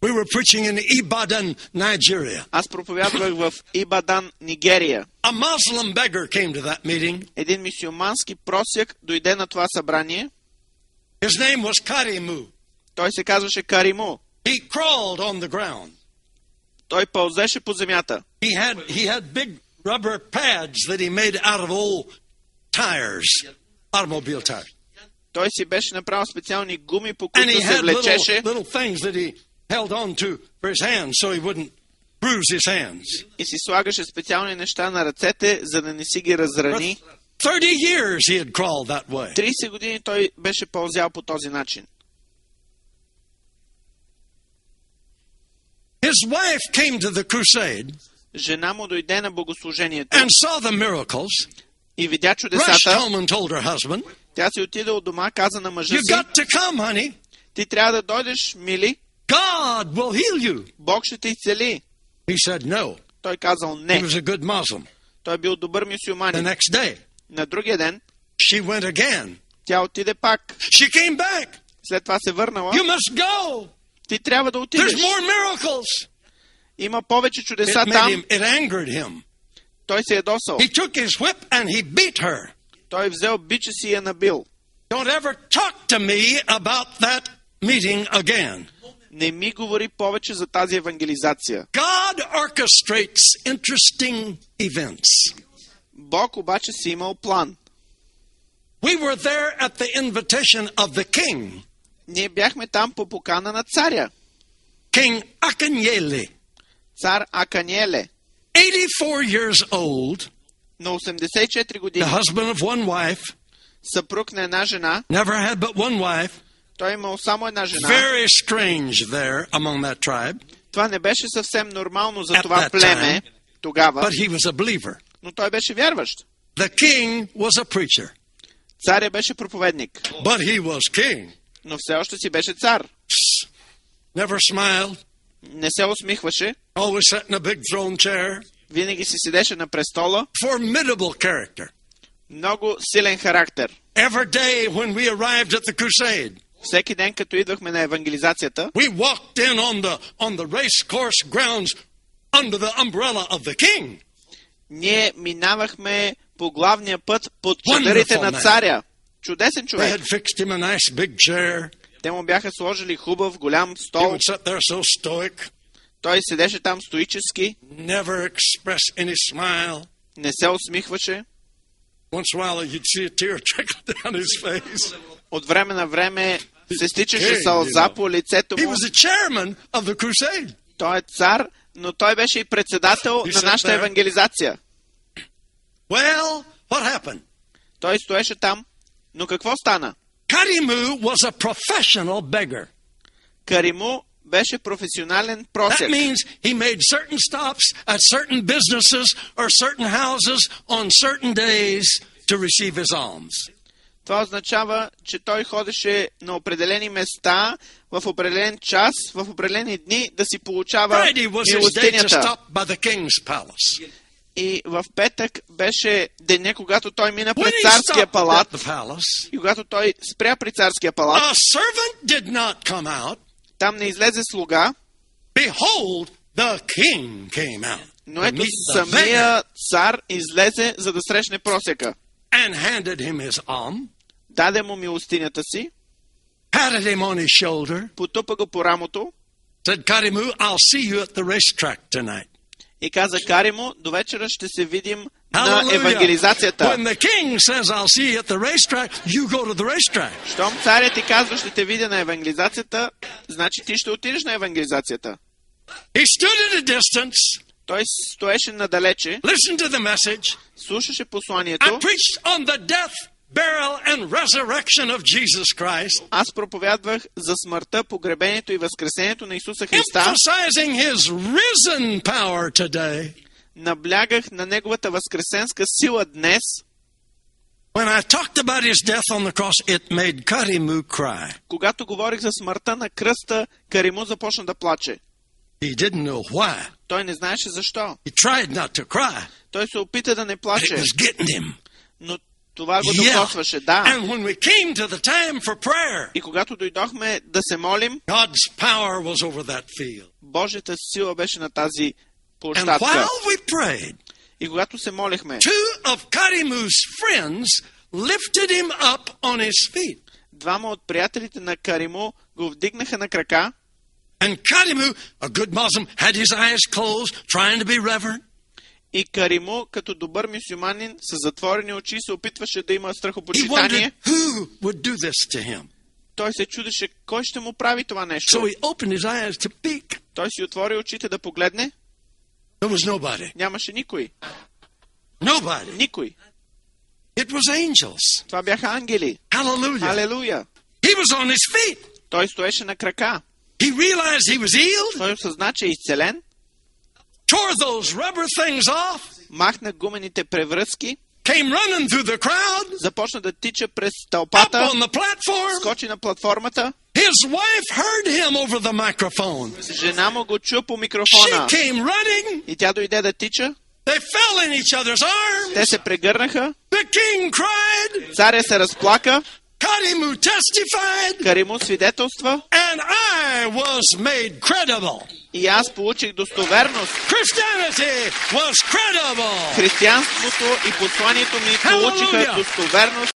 We were preaching in Ibadan, Nigeria. Аз проповядвах в Ибадан, Нигерия. A Muslim beggar came to that meeting. Един мюсюлмански просяк дойде на това събрание. His name was Karimu. Той се казваше Кариму. He crawled on the ground. Той пълзеше по земята. He had big rubber pads that he made out of old tires, automobile tires. Той си беше направил специални гуми, по And които he се had влечеше. little things that he held on to for his hands so he wouldn't bruise his hands. И си слагаше специални неща на ръцете, за да не си ги разрани. 30 years he had crawled that way. 30 години той беше пълзял по този начин. His wife came to the crusade Жена му дойде на богослужението and saw the miracles, и видя rushed чудесата. home and told her husband, Тя си отиде от дома, каза на мъжа "You си: got to come, honey. ти трябва да дойдеш, мили, God will heal you." Бог ще те изцели. He said no. Той казал He не. was a good Muslim. Той бил добър The мюсюлманин. next day, На другия ден she went again. тя отиде пак. She came back. След това се върнала. "You must go. Ти трябва да There's отидеш. more miracles." Има повече чудеса It там. angered him. Той се ядосал. He took his whip and he beat her. Той взел бича си и я набил. "Don't ever talk to me about that meeting again." Не ми говори повече за тази евангелизация. God orchestrates interesting events. Бог обаче си имал план. We were there at the invitation of the king, Ние бяхме там по покана на царя. King Akanyele, Цар Аканиеле. 84 years old, На 84 години. the husband of one wife, Съпруг на една жена. never had but one wife. Той имал само една жена. Very strange there among that tribe, Това не беше съвсем нормално за At това that племе тогава, but he was a believer. но той беше вярващ. The king was a preacher, Царя беше проповедник, but he was king. но все още си беше цар. Never smiled, Не се усмихваше, always sat in a big throne chair. винаги си седеше на престола. Formidable character. Много силен характер. Every day when we arrived at the crusade, Всеки ден, като идвахме на евангелизацията, we walked in on the race course grounds under the umbrella of the king. ние минавахме по главния път под чадърите Wonderful на man. царя. Чудесен They човек. had fixed him a nice big chair. Те му бяха сложили хубав, голям He стол. would sit there so stoic, Той седеше там стоически, never express any smile. не се усмихваше. Once in a while you'd see a tear trickle down his face. От време на време се стичаше King, сълза по лицето He му. was the chairman of the crusade. Той е цар, но той беше и председател He на sat нашата there. евангелизация. Well, what happened? Той стоеше там, но какво стана? Karimu was a professional beggar. Кариму беше професионален That просек. means he made certain stops at certain businesses or certain houses on certain days to receive his alms. Това означава, че той ходеше на определени места, в определен час, в определени дни да си получава Friday was his day to милостинята. stop by the king's palace. И в петък беше деня, когато той мина When пред he царския stopped палат. at the palace, И когато той спря при царския палат, a servant did not come out. там не излезе слуга, Behold, the king came out но to ето meet the самия beggar цар излезе, за да срещне просека. and handed him his alms, Даде му милостинята си, patted him on his shoulder, потупа го по рамото said, Karimu, I'll see you at the racetrack tonight. и каза: Каримо, до вечера ще се видим на Hallelujah. евангелизацията. When the king says, I'll see you at the racetrack, you go to the racetrack. Щом царят ти казва: ще те видя на евангелизацията, значи ти ще отидеш на евангелизацията. He stood at a distance, Той стоеше надалече, listened to the message. слушаше I посланието. preached on the death, burial, and resurrection of Jesus Christ, Аз проповядвах за смъртта, погребението и възкресението на Исуса Христа. emphasizing his risen power today. Наблягах на неговата възкресенска сила днес. When I talked about his death on the cross, it made Karimu cry. Когато говорих за смъртта на кръста, Кариму започна да плаче. He didn't know why. Той не знаеше защо. He tried not to cry. Той се опита да не But it плаче, was getting him. но Това го Yeah. докосваше, да. And when we came to the time for prayer, И когато дойдохме да се молим, God's power was over that field. Божията сила беше на тази And площадка. while we prayed, И когато се молихме, two of Karimu's friends lifted him up on his feet. двама от приятелите на Каримо го вдигнаха на крака. And Karimu, a good Muslim, had his eyes closed, trying to be reverent. И Каримо, като добър мюсюлманин, с затворени очи се опитваше да има He страхопочитание. wondered who would do this to him. Той се чудеше кой ще му прави това So нещо. he opened his eyes to peek. Той си отвори очите да погледне. There was nobody. Нямаше никой. Nobody. Никой. It was angels. Това бяха ангели. Hallelujah. Алелуя. He was on his feet. Той стоеше на крака. He realized he was healed, Той осъзна, че е изцелен. tore those rubber things off, Махна гумените превръзки. came running through the crowd, Започна да тича през up тълпата. on the platform. Скочи на платформата. His wife heard him over the microphone. Жена му го чу по She микрофона. came running. И тя дойде да тича. They fell in each other's Те arms. се прегърнаха. The king cried. Царя се разплака. Karimu testified. Каримо свидетелства. And I was made credible. И аз получих достоверност. Christianity was credible. Християнството и посланието ми получиха Халелуя! достоверност.